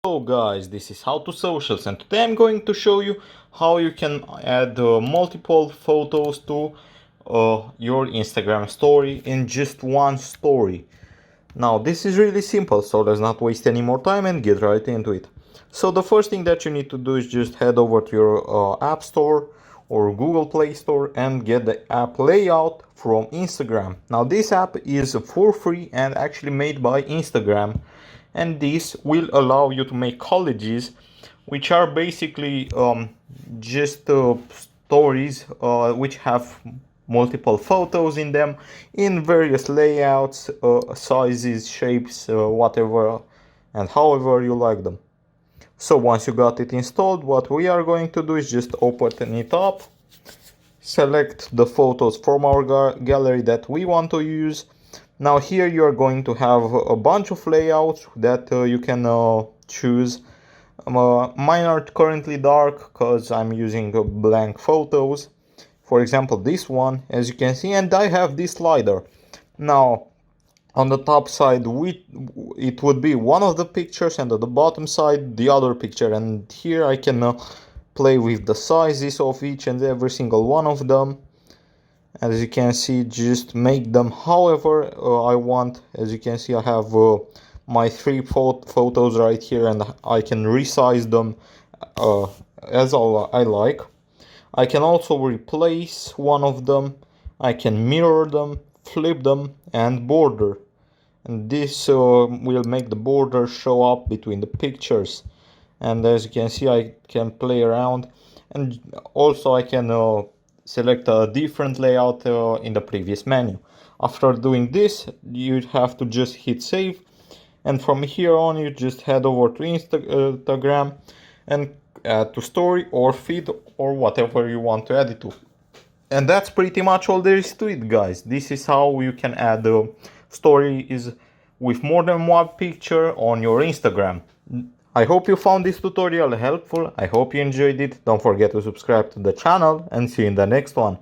Hello guys, this is How to Socials, and today I'm going to show you how you can add multiple photos to your Instagram story in just one story. Now this is really simple, so let's not waste any more time and get right into it. So the first thing that you need to do is just head over to your App Store or Google Play Store and get the app Layout from Instagram. Now this app is for free and actually made by Instagram, and this will allow you to make collages, which are basically just stories which have multiple photos in them in various layouts, sizes, shapes, whatever and however you like them. So once you got it installed, what we are going to do is just open it up, select the photos from our gallery that we want to use. Now here you are going to have a bunch of layouts that you can choose. Mine are currently dark because I'm using blank photos. For example, this one, as you can see, and I have this slider. Now on the top side it would be one of the pictures, and on the bottom side the other picture, and here I can play with the sizes of each and every single one of them. As you can see, just make them however I want. As you can see, I have my three photos right here, and I can resize them as I like. I can also replace one of them. I can mirror them, flip them, and border. And this will make the border show up between the pictures. And as you can see, I can play around, and also I can select a different layout in the previous menu. After doing this, you have to just hit save, and from here on you just head over to Instagram and add to story or feed or whatever you want to add it to. And that's pretty much all there is to it, guys. This is how you can add stories with more than one picture on your Instagram. I hope you found this tutorial helpful. I hope you enjoyed it. Don't forget to subscribe to the channel, and see you in the next one.